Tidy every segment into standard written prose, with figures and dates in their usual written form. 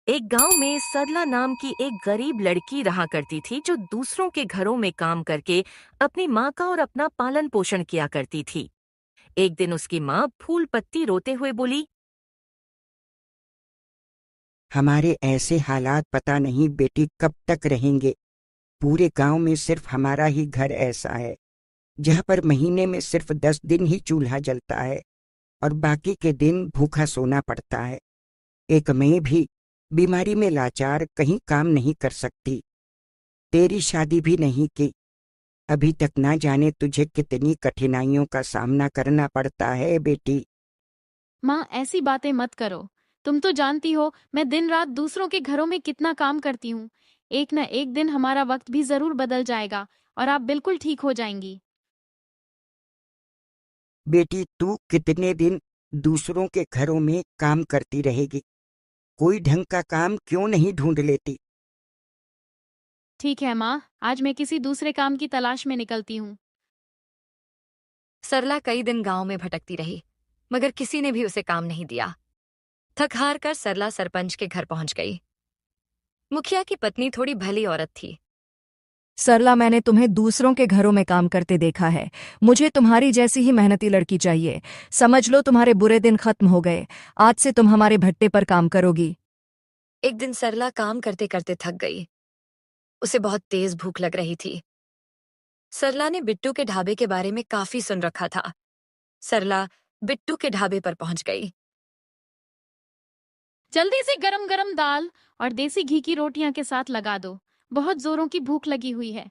एक गांव में सरला नाम की एक गरीब लड़की रहा करती थी जो दूसरों के घरों में काम करके अपनी माँ का और अपना पालन पोषण किया करती थी। एक दिन उसकी माँ फूल पत्ती रोते हुए बोली। हमारे ऐसे हालात पता नहीं बेटी कब तक रहेंगे। पूरे गांव में सिर्फ हमारा ही घर ऐसा है जहां पर महीने में सिर्फ 10 दिन ही चूल्हा जलता है और बाकी के दिन भूखा सोना पड़ता है। एक मैं भी बीमारी में लाचार कहीं काम नहीं कर सकती। तेरी शादी भी नहीं की। अभी तक ना जाने तुझे कितनी कठिनाइयों का सामना करना पड़ता है बेटी। माँ, ऐसी बातें मत करो। तुम तो जानती हो मैं दिन रात दूसरों के घरों में कितना काम करती हूँ। एक न एक दिन हमारा वक्त भी जरूर बदल जाएगा और आप बिल्कुल ठीक हो जाएंगी। बेटी तू कितने दिन दूसरों के घरों में काम करती रहेगी? कोई ढंग का काम क्यों नहीं ढूंढ लेती? ठीक है माँ, आज मैं किसी दूसरे काम की तलाश में निकलती हूँ। सरला कई दिन गांव में भटकती रही, मगर किसी ने भी उसे काम नहीं दिया। थक हार कर सरला सरपंच के घर पहुंच गई। मुखिया की पत्नी थोड़ी भली औरत थी। सरला, मैंने तुम्हें दूसरों के घरों में काम करते देखा है। मुझे तुम्हारी जैसी ही मेहनती लड़की चाहिए। समझ लो तुम्हारे बुरे दिन खत्म हो गए। आज से तुम हमारे भट्टे पर काम करोगी। एक दिन सरला काम करते करते थक गई। उसे बहुत तेज भूख लग रही थी। सरला ने बिट्टू के ढाबे के बारे में काफी सुन रखा था। सरला बिट्टू के ढाबे पर पहुंच गई। जल्दी से गरम गरम दाल और देसी घी की रोटियां के साथ लगा दो। बहुत जोरों की भूख लगी हुई है।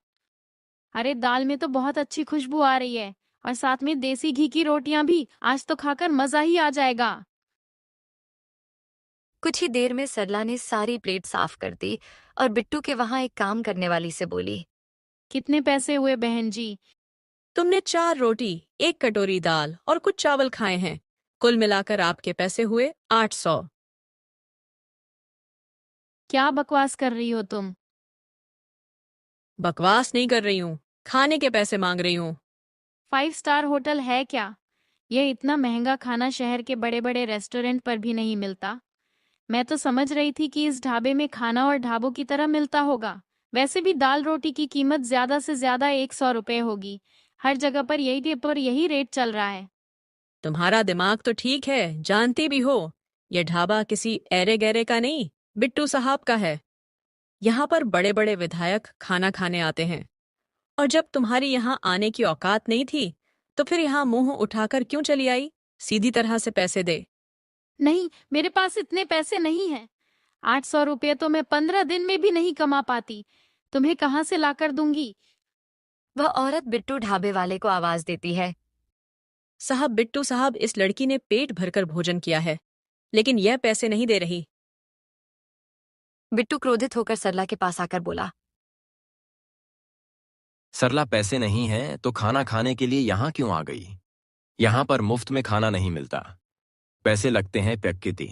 अरे, दाल में तो बहुत अच्छी खुशबू आ रही है और साथ में देसी घी की रोटियां भी। आज तो खाकर मजा ही आ जाएगा। कुछ ही देर में सरला ने सारी प्लेट साफ कर दी और बिट्टू के वहां एक काम करने वाली से बोली। कितने पैसे हुए बहन जी? तुमने 4 रोटी, 1 कटोरी दाल और कुछ चावल खाए हैं। कुल मिलाकर आपके पैसे हुए 800। क्या बकवास कर रही हो तुम? बकवास नहीं कर रही हूँ, खाने के पैसे मांग रही हूँ। 5 स्टार होटल है क्या? यह इतना महंगा खाना शहर के बड़े बड़े रेस्टोरेंट पर भी नहीं मिलता। मैं तो समझ रही थी कि इस ढाबे में खाना और ढाबों की तरह मिलता होगा। वैसे भी दाल रोटी की कीमत ज्यादा से ज्यादा 100 रुपए होगी। हर जगह पर यही रेट चल रहा है। तुम्हारा दिमाग तो ठीक है, जानती भी हो। यह ढाबा किसी ऐरे गैरे का नहीं, बिट्टू साहब का है। यहाँ पर बड़े बड़े विधायक खाना खाने आते हैं। और जब तुम्हारी यहाँ आने की औकात नहीं थी, तो फिर यहाँ मुंह उठाकर क्यों चली आई? सीधी तरह से पैसे दे। नहीं, मेरे पास इतने पैसे नहीं हैं। 800 रुपये तो मैं 15 दिन में भी नहीं कमा पाती। तुम्हें कहाँ से लाकर दूंगी? वह औरत बिट्टू ढाबे वाले को आवाज देती है। साहब, बिट्टू साहब, इस लड़की ने पेट भरकर भोजन किया है, लेकिन यह पैसे नहीं दे रही। बिट्टू क्रोधित होकर सरला के पास आकर बोला। सरला, पैसे नहीं हैं तो खाना खाने के लिए यहाँ क्यों आ गई? यहाँ पर मुफ्त में खाना नहीं मिलता, पैसे लगते हैं पैक्किती।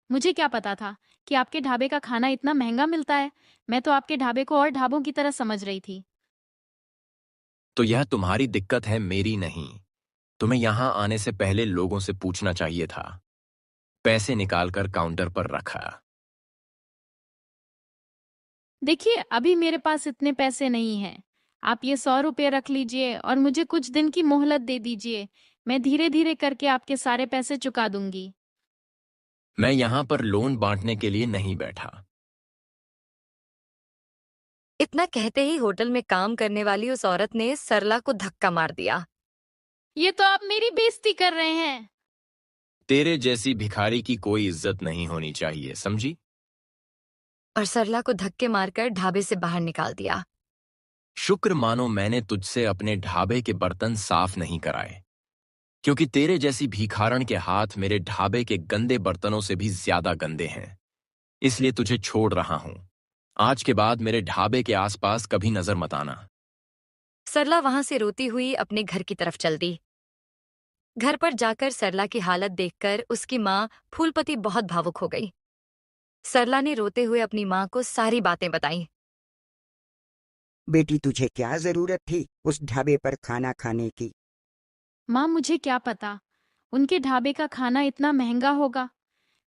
मुझे क्या पता था कि आपके ढाबे का खाना इतना महंगा मिलता है। मैं तो आपके ढाबे को और ढाबों की तरह समझ रही थी। तो यह तुम्हारी दिक्कत है, मेरी नहीं। तुम्हें यहाँ आने से पहले लोगों से पूछना चाहिए था। पैसे निकालकर काउंटर पर रखा। देखिए, अभी मेरे पास इतने पैसे नहीं हैं। आप ये 100 रुपये रख लीजिए और मुझे कुछ दिन की मोहलत दे दीजिए। मैं धीरे धीरे करके आपके सारे पैसे चुका दूंगी। मैं यहाँ पर लोन बांटने के लिए नहीं बैठा। इतना कहते ही होटल में काम करने वाली उस औरत ने सरला को धक्का मार दिया। ये तो आप मेरी बेइज्जती कर रहे हैं। तेरे जैसी भिखारी की कोई इज्जत नहीं होनी चाहिए, समझी? और सरला को धक्के मारकर ढाबे से बाहर निकाल दिया। शुक्र मानो मैंने तुझसे अपने ढाबे के बर्तन साफ नहीं कराए, क्योंकि तेरे जैसी भिखारण के हाथ मेरे ढाबे के गंदे बर्तनों से भी ज्यादा गंदे हैं। इसलिए तुझे छोड़ रहा हूं। आज के बाद मेरे ढाबे के आसपास कभी नजर मत आना। सरला वहां से रोती हुई अपने घर की तरफ चल दी। घर पर जाकर सरला की हालत देखकर उसकी माँ फूलपति बहुत भावुक हो गई। सरला ने रोते हुए अपनी माँ को सारी बातें बताईं। बेटी तुझे क्या जरूरत थी उस ढाबे पर खाना खाने की? माँ, मुझे क्या पता उनके ढाबे का खाना इतना महंगा होगा।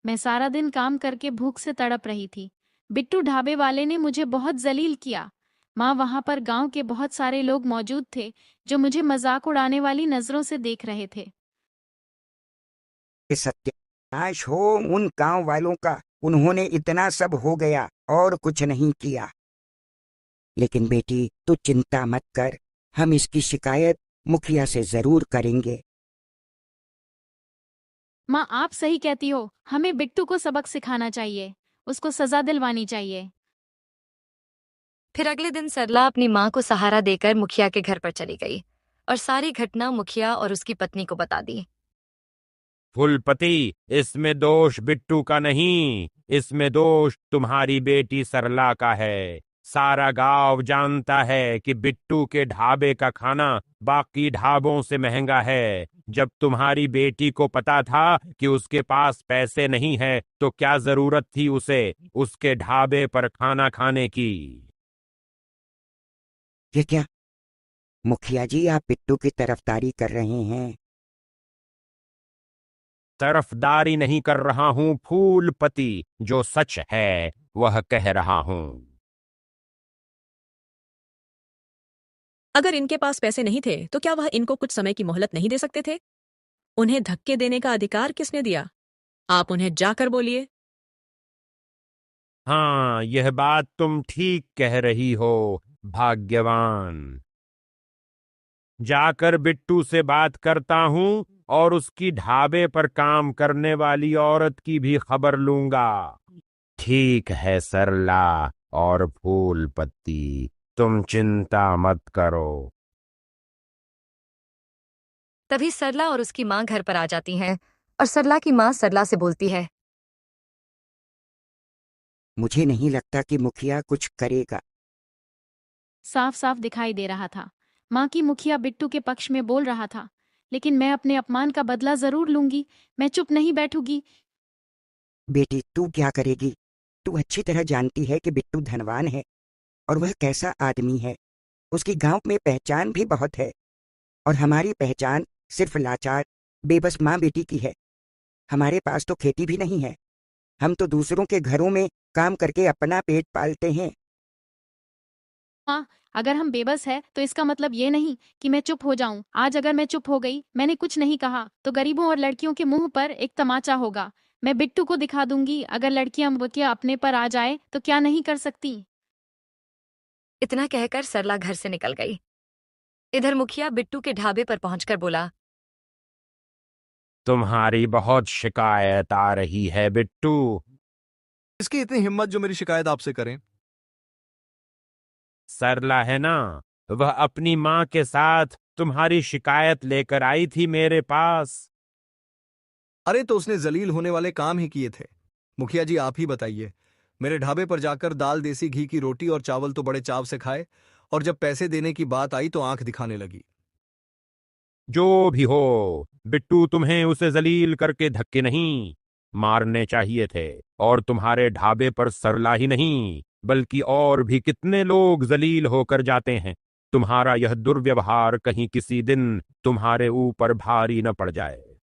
मैं सारा दिन काम करके भूख से तड़प रही थी। बिट्टू ढाबे वाले ने मुझे बहुत जलील किया। माँ, वहां पर गांव के बहुत सारे लोग मौजूद थे जो मुझे मजाक उड़ाने वाली नजरों से देख रहे थे। ये सत्यानाश हो उन गांव वालों का। उन्होंने इतना सब हो गया और कुछ नहीं किया। लेकिन बेटी तू चिंता मत कर, हम इसकी शिकायत मुखिया से जरूर करेंगे। माँ, आप सही कहती हो। हमें बिट्टू को सबक सिखाना चाहिए, उसको सजा दिलवानी चाहिए। फिर अगले दिन सरला अपनी माँ को सहारा देकर मुखिया के घर पर चली गई और सारी घटना मुखिया और उसकी पत्नी को बता दी। फूलपति, इसमें दोष बिट्टू का नहीं, इसमें दोष तुम्हारी बेटी सरला का है। सारा गांव जानता है कि बिट्टू के ढाबे का खाना बाकी ढाबों से महंगा है। जब तुम्हारी बेटी को पता था कि उसके पास पैसे नहीं है तो क्या जरूरत थी उसे उसके ढाबे पर खाना खाने की। ये क्या मुखिया जी, आप बिट्टू की तरफदारी कर रहे हैं? तरफदारी नहीं कर रहा हूं फूलपति, जो सच है वह कह रहा हूं। अगर इनके पास पैसे नहीं थे तो क्या वह इनको कुछ समय की मोहलत नहीं दे सकते थे? उन्हें धक्के देने का अधिकार किसने दिया? आप उन्हें जाकर बोलिए। हाँ, यह बात तुम ठीक कह रही हो भाग्यवान। जाकर बिट्टू से बात करता हूं और उसकी ढाबे पर काम करने वाली औरत की भी खबर लूंगा। ठीक है सरला और फूलपत्ती, तुम चिंता मत करो। तभी सरला और उसकी माँ घर पर आ जाती हैं और सरला की माँ सरला से बोलती है। मुझे नहीं लगता कि मुखिया कुछ करेगा। साफ साफ दिखाई दे रहा था माँ की मुखिया बिट्टू के पक्ष में बोल रहा था। लेकिन मैं अपने अपमान का बदला जरूर लूंगी। मैं चुप नहीं बैठूंगी। बेटी तू क्या करेगी? तू अच्छी तरह जानती है कि बिट्टू धनवान है और वह कैसा आदमी है। उसकी गांव में पहचान भी बहुत है और हमारी पहचान सिर्फ लाचार बेबस माँ बेटी की है। हमारे पास तो खेती भी नहीं है। हम तो दूसरों के घरों में काम करके अपना पेट पालते हैं। हाँ, अगर हम बेबस है तो इसका मतलब ये नहीं कि मैं चुप हो जाऊं। आज अगर मैं चुप हो गई, मैंने कुछ नहीं कहा, तो गरीबों और लड़कियों के मुंह पर एक तमाचा होगा। मैं बिट्टू को दिखा दूंगी, अगर लड़कियां बकिया अपने पर आ जाए तो क्या नहीं कर सकती। इतना कहकर सरला घर से निकल गई। इधर मुखिया बिट्टू के ढाबे पर पहुंचकर बोला। तुम्हारी बहुत शिकायत आ रही है बिट्टू। इसकी इतनी हिम्मत जो मेरी शिकायत आपसे करें? सरला है ना, वह अपनी माँ के साथ तुम्हारी शिकायत लेकर आई थी मेरे पास। अरे तो उसने जलील होने वाले काम ही किए थे। मुखिया जी आप ही बताइए। मेरे ढाबे पर जाकर दाल देसी घी की रोटी और चावल तो बड़े चाव से खाए, और जब पैसे देने की बात आई तो आंख दिखाने लगी। जो भी हो, बिट्टू तुम्हें उसे जलील करके धक्के नहीं मारने चाहिए थे। और तुम्हारे ढाबे पर सरला ही नहीं बल्कि और भी कितने लोग जलील होकर जाते हैं। तुम्हारा यह दुर्व्यवहार कहीं किसी दिन तुम्हारे ऊपर भारी न पड़ जाए।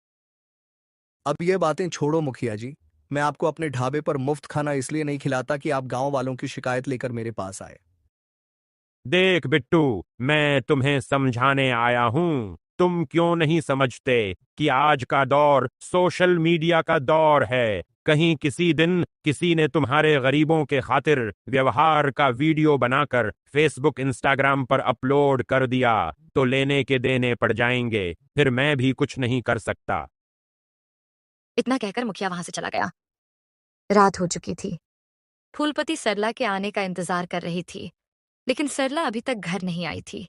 अब ये बातें छोड़ो मुखिया जी। मैं आपको अपने ढाबे पर मुफ्त खाना इसलिए नहीं खिलाता कि आप गांव वालों की शिकायत लेकर मेरे पास आए। देख बिट्टू, मैं तुम्हें समझाने आया हूं। तुम क्यों नहीं समझते कि आज का दौर सोशल मीडिया का दौर है। कहीं किसी दिन किसी ने तुम्हारे गरीबों के खातिर व्यवहार का वीडियो बनाकर फेसबुक इंस्टाग्राम पर अपलोड कर दिया तो लेने के देने पड़ जाएंगे। फिर मैं भी कुछ नहीं कर सकता। इतना कहकर मुखिया वहां से चला गया। रात हो चुकी थी। फूलपति सरला के आने का इंतजार कर रही थी, लेकिन सरला अभी तक घर नहीं आई थी।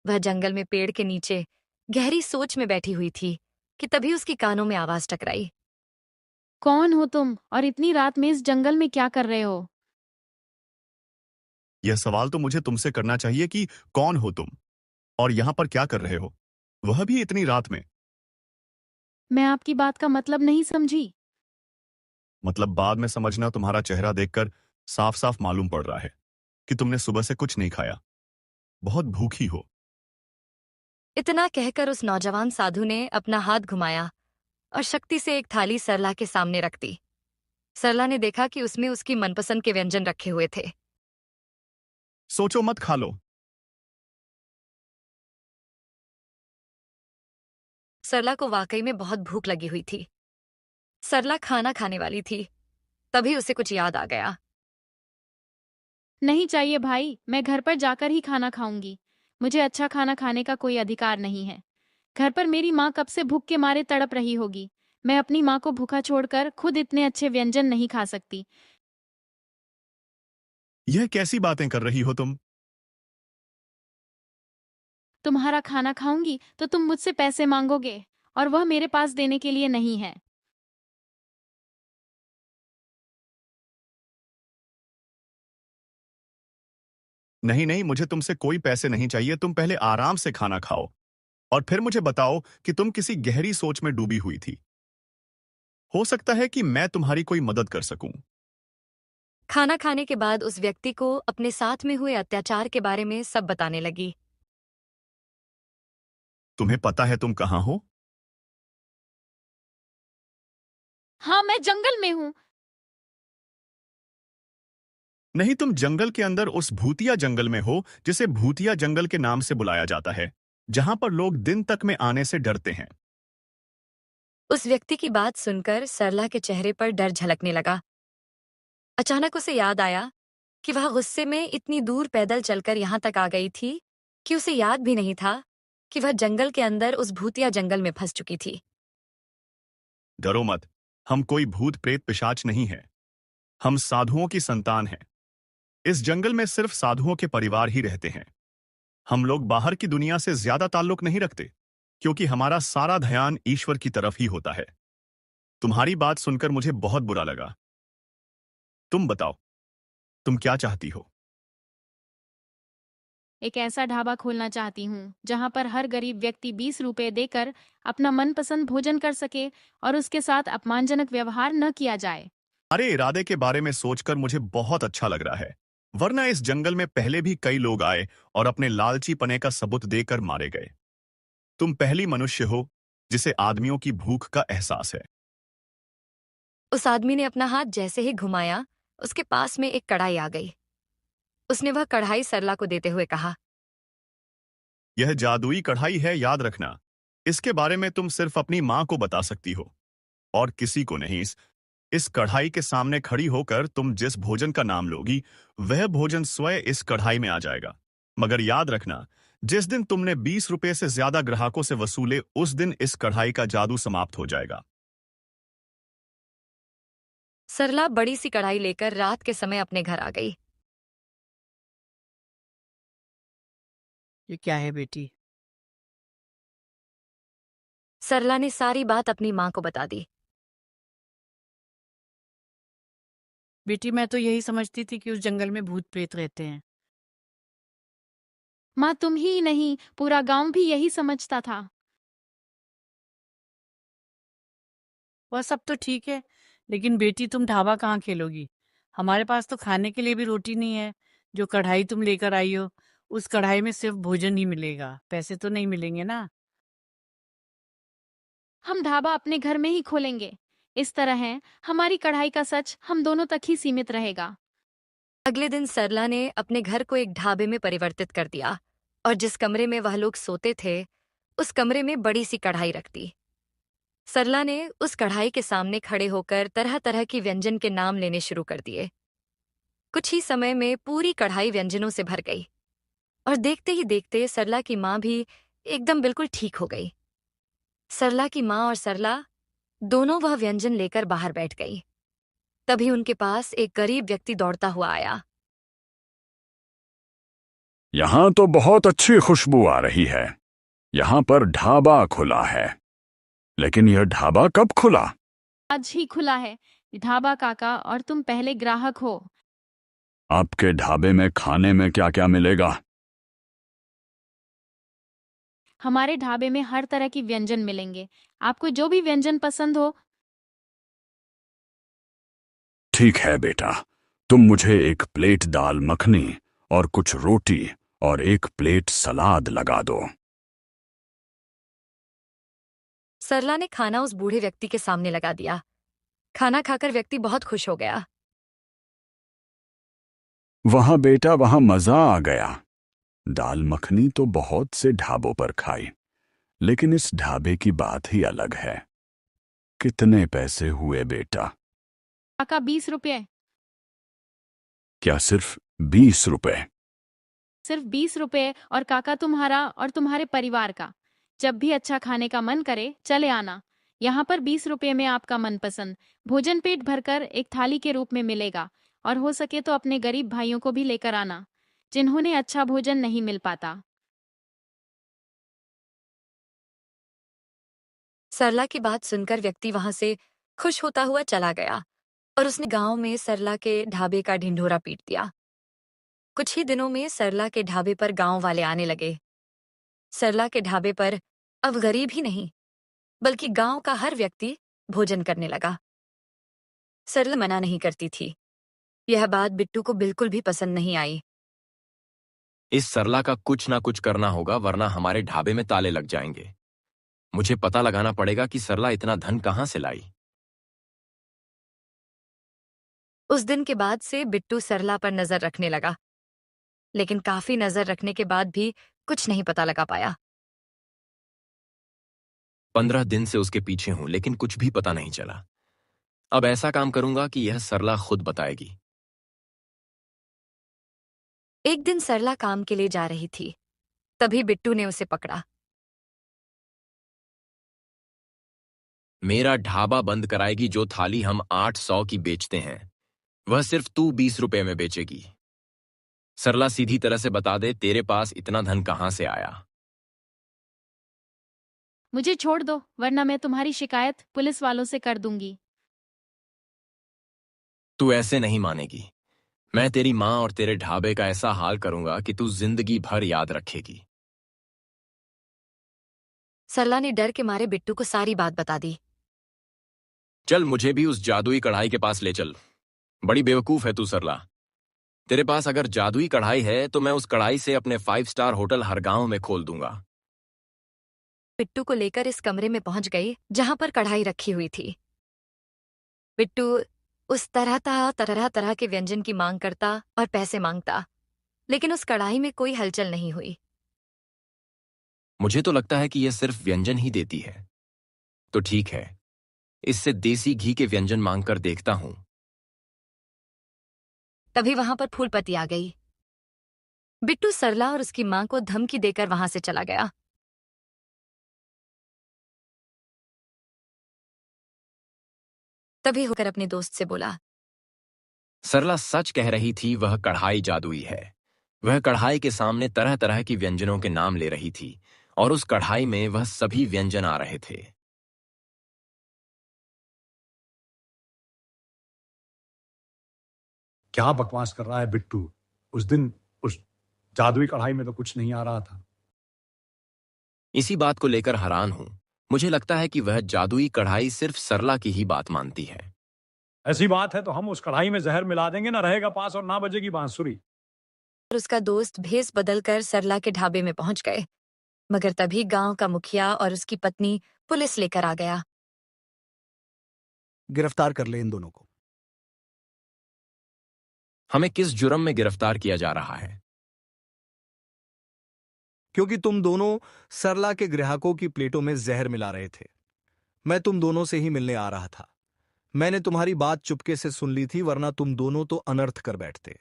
वह जंगल में पेड़ के नीचे गहरी सोच में बैठी हुई थी कि तभी उसकी कानों में आवाज टकराई। कौन हो तुम और इतनी रात में इस जंगल में क्या कर रहे हो? यह सवाल तो मुझे तुमसे करना चाहिए कि कौन हो तुम और यहां पर क्या कर रहे हो, वह भी इतनी रात में। मैं आपकी बात का मतलब नहीं समझी। मतलब बाद में समझना। तुम्हारा चेहरा देखकर साफ साफ मालूम पड़ रहा है कि तुमने सुबह से कुछ नहीं खाया, बहुत भूखी हो। इतना कहकर उस नौजवान साधु ने अपना हाथ घुमाया और शक्ति से एक थाली सरला के सामने रख दी। सरला ने देखा कि उसमें उसकी मनपसंद के व्यंजन रखे हुए थे। सोचो मत, खा लो। सरला को वाकई में बहुत भूख लगी हुई थी। सरला खाना खाने वाली थी, तभी उसे कुछ याद आ गया। नहीं चाहिए भाई, मैं घर पर जाकर ही खाना खाऊंगी। मुझे अच्छा खाना खाने का कोई अधिकार नहीं है। घर पर मेरी माँ कब से भूख के मारे तड़प रही होगी। मैं अपनी माँ को भूखा छोड़कर खुद इतने अच्छे व्यंजन नहीं खा सकती। यह कैसी बातें कर रही हो तुम? तुम्हारा खाना खाऊंगी तो तुम मुझसे पैसे मांगोगे, और वह मेरे पास देने के लिए नहीं है। नहीं नहीं, मुझे तुमसे कोई पैसे नहीं चाहिए। तुम पहले आराम से खाना खाओ और फिर मुझे बताओ कि तुम किसी गहरी सोच में डूबी हुई थी। हो सकता है कि मैं तुम्हारी कोई मदद कर सकूं। खाना खाने के बाद उस व्यक्ति को अपने साथ में हुए अत्याचार के बारे में सब बताने लगी। तुम्हें पता है तुम कहाँ हो? हाँ, मैं जंगल में हूँ। नहीं, तुम जंगल के अंदर उस भूतिया जंगल में हो जिसे भूतिया जंगल के नाम से बुलाया जाता है, जहां पर लोग दिन तक में आने से डरते हैं। उस व्यक्ति की बात सुनकर सरला के चेहरे पर डर झलकने लगा। अचानक उसे याद आया कि वह गुस्से में इतनी दूर पैदल चलकर यहाँ तक आ गई थी कि उसे याद भी नहीं था कि वह जंगल के अंदर उस भूतिया जंगल में फंस चुकी थी। डरो मत, हम कोई भूत प्रेत पिशाच नहीं है। हम साधुओं की संतान हैं। इस जंगल में सिर्फ साधुओं के परिवार ही रहते हैं। हम लोग बाहर की दुनिया से ज्यादा ताल्लुक नहीं रखते, क्योंकि हमारा सारा ध्यान ईश्वर की तरफ ही होता है। तुम्हारी बात सुनकर मुझे बहुत बुरा लगा। तुम बताओ, तुम क्या चाहती हो? एक ऐसा ढाबा खोलना चाहती हूँ जहाँ पर हर गरीब व्यक्ति 20 रुपए देकर अपना मनपसंद भोजन कर सके और उसके साथ अपमानजनक व्यवहार न किया जाए। अरे, इरादे के बारे में सोचकर मुझे बहुत अच्छा लग रहा है, वरना इस जंगल में पहले भी कई लोग आए और अपने लालची पने का सबूत देकर मारे गए। तुम पहली मनुष्य हो जिसे आदमियों की भूख का एहसास है। उस आदमी ने अपना हाथ जैसे ही घुमाया, उसके पास में एक कढ़ाई आ गई। उसने वह कढ़ाई सरला को देते हुए कहा, यह जादुई कढ़ाई है, याद रखना। इसके बारे में तुम सिर्फ अपनी माँ को बता सकती हो और किसी को नहीं। इस कढ़ाई के सामने खड़ी होकर तुम जिस भोजन का नाम लोगी, वह भोजन स्वयं इस कढ़ाई में आ जाएगा। मगर याद रखना, जिस दिन तुमने 20 रुपए से ज्यादा ग्राहकों से वसूले, उस दिन इस कढ़ाई का जादू समाप्त हो जाएगा। सरला बड़ी सी कढ़ाई लेकर रात के समय अपने घर आ गई। ये क्या है बेटी? सरला ने सारी बात अपनी माँ को बता दी। बेटी, मैं तो यही समझती थी कि उस जंगल में भूत प्रेत रहते हैं। माँ, तुम ही नहीं, पूरा गांव भी यही समझता था। वह सब तो ठीक है, लेकिन बेटी तुम ढाबा कहाँ खेलोगी? हमारे पास तो खाने के लिए भी रोटी नहीं है। जो कढ़ाई तुम लेकर आई हो, उस कढ़ाई में सिर्फ भोजन ही मिलेगा, पैसे तो नहीं मिलेंगे ना। हम ढाबा अपने घर में ही खोलेंगे। इस तरह है, हमारी कढ़ाई का सच हम दोनों तक ही सीमित रहेगा। अगले दिन सरला ने अपने घर को एक ढाबे में परिवर्तित कर दिया और जिस कमरे में वह लोग सोते थे, उस कमरे में बड़ी सी कढ़ाई रख दी। सरला ने उस कढ़ाई के सामने खड़े होकर तरह तरह की व्यंजन के नाम लेने शुरू कर दिए। कुछ ही समय में पूरी कढ़ाई व्यंजनों से भर गई और देखते ही देखते सरला की माँ भी एकदम बिल्कुल ठीक हो गई। सरला की माँ और सरला दोनों वह व्यंजन लेकर बाहर बैठ गई। तभी उनके पास एक गरीब व्यक्ति दौड़ता हुआ आया। यहाँ तो बहुत अच्छी खुशबू आ रही है। यहाँ पर ढाबा खुला है, लेकिन यह ढाबा कब खुला? आज ही खुला है ढाबा काका, और तुम पहले ग्राहक हो। आपके ढाबे में खाने में क्या क्या मिलेगा? हमारे ढाबे में हर तरह की व्यंजन मिलेंगे, आपको जो भी व्यंजन पसंद हो। ठीक है बेटा, तुम मुझे एक प्लेट दाल मखनी और कुछ रोटी और एक प्लेट सलाद लगा दो। सरला ने खाना उस बूढ़े व्यक्ति के सामने लगा दिया। खाना खाकर व्यक्ति बहुत खुश हो गया। वहां बेटा, वहां मजा आ गया। दाल मखनी तो बहुत से ढाबों पर खाई, लेकिन इस ढाबे की बात ही अलग है। कितने पैसे हुए बेटा? काका 20 रुपये। क्या सिर्फ 20 रुपए? सिर्फ 20 रुपये, और काका तुम्हारा और तुम्हारे परिवार का। जब भी अच्छा खाने का मन करे चले आना। यहाँ पर 20 रुपये में आपका मनपसंद भोजन पेट भरकर एक थाली के रूप में मिलेगा, और हो सके तो अपने गरीब भाइयों को भी लेकर आना, जिन्होंने अच्छा भोजन नहीं मिल पाता। सरला की बात सुनकर व्यक्ति वहां से खुश होता हुआ चला गया और उसने गांव में सरला के ढाबे का ढिंढोरा पीट दिया। कुछ ही दिनों में सरला के ढाबे पर गांव वाले आने लगे। सरला के ढाबे पर अब गरीब ही नहीं, बल्कि गांव का हर व्यक्ति भोजन करने लगा। सरला मना नहीं करती थी। यह बात बिट्टू को बिल्कुल भी पसंद नहीं आई। इस सरला का कुछ ना कुछ करना होगा, वरना हमारे ढाबे में ताले लग जाएंगे। मुझे पता लगाना पड़ेगा कि सरला इतना धन कहां से लाई। उस दिन के बाद से बिट्टू सरला पर नजर रखने लगा, लेकिन काफी नजर रखने के बाद भी कुछ नहीं पता लगा पाया। 15 दिन से उसके पीछे हूं, लेकिन कुछ भी पता नहीं चला। अब ऐसा काम करूंगा कि यह सरला खुद बताएगी। एक दिन सरला काम के लिए जा रही थी, तभी बिट्टू ने उसे पकड़ा। मेरा ढाबा बंद कराएगी जो थाली हम 800 की बेचते हैं, वह सिर्फ तू 20 रुपए में बेचेगी। सरला, सीधी तरह से बता दे, तेरे पास इतना धन कहां से आया? मुझे छोड़ दो, वरना मैं तुम्हारी शिकायत पुलिस वालों से कर दूंगी। तू ऐसे नहीं मानेगी। मैं तेरी माँ और तेरे ढाबे का ऐसा हाल करूंगा कि तू जिंदगी भर याद रखेगी। सरला ने डर के मारे बिट्टू को सारी बात बता दी। चल, मुझे भी उस जादुई कढ़ाई के पास ले चल। बड़ी बेवकूफ है तू सरला। तेरे पास अगर जादुई कढ़ाई है तो मैं उस कढ़ाई से अपने 5 स्टार होटल हर गांव में खोल दूंगा। बिट्टू को लेकर इस कमरे में पहुंच गई जहां पर कढ़ाई रखी हुई थी। बिट्टू उस तरह के व्यंजन की मांग करता और पैसे मांगता, लेकिन उस कढ़ाई में कोई हलचल नहीं हुई। मुझे तो लगता है कि यह सिर्फ व्यंजन ही देती है। तो ठीक है, इससे देसी घी के व्यंजन मांगकर देखता हूं। तभी वहां पर फूलपति आ गई। बिट्टू सरला और उसकी मां को धमकी देकर वहां से चला गया। तभी होकर अपने दोस्त से बोला, सरला सच कह रही थी, वह कढ़ाई जादुई है। वह कढ़ाई के सामने तरह तरह की व्यंजनों के नाम ले रही थी और उस कढ़ाई में वह सभी व्यंजन आ रहे थे। क्या बकवास कर रहा है बिट्टू? उस दिन उस जादुई कढ़ाई में तो कुछ नहीं आ रहा था। इसी बात को लेकर हैरान हूं। मुझे लगता है कि वह जादुई कढ़ाई सिर्फ सरला की ही बात मानती है। ऐसी बात है तो हम उस कढ़ाई में जहर मिला देंगे, ना रहेगा पास और ना बजेगी बांसुरी। और उसका दोस्त भेस बदलकर सरला के ढाबे में पहुंच गए, मगर तभी गांव का मुखिया और उसकी पत्नी पुलिस लेकर आ गया। गिरफ्तार कर ले इन दोनों को। हमें किस जुर्म में गिरफ्तार किया जा रहा है? क्योंकि तुम दोनों सरला के ग्राहकों की प्लेटों में जहर मिला रहे थे। मैं तुम दोनों से ही मिलने आ रहा था। मैंने तुम्हारी बात चुपके से सुन ली थी, वरना तुम दोनों तो अनर्थ कर बैठते।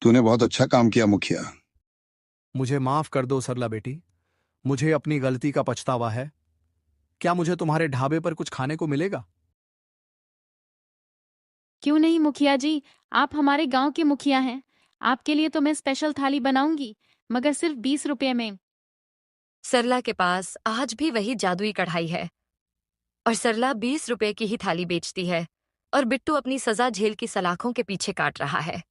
तूने बहुत अच्छा काम किया मुखिया। मुझे माफ कर दो सरला बेटी, मुझे अपनी गलती का पछतावा है। क्या मुझे तुम्हारे ढाबे पर कुछ खाने को मिलेगा? क्यों नहीं मुखिया जी, आप हमारे गांव के मुखिया हैं। आपके लिए तो मैं स्पेशल थाली बनाऊंगी, मगर सिर्फ 20 रुपये में। सरला के पास आज भी वही जादुई कढ़ाई है और सरला 20 रुपए की ही थाली बेचती है और बिट्टू अपनी सजा झेल की सलाखों के पीछे काट रहा है।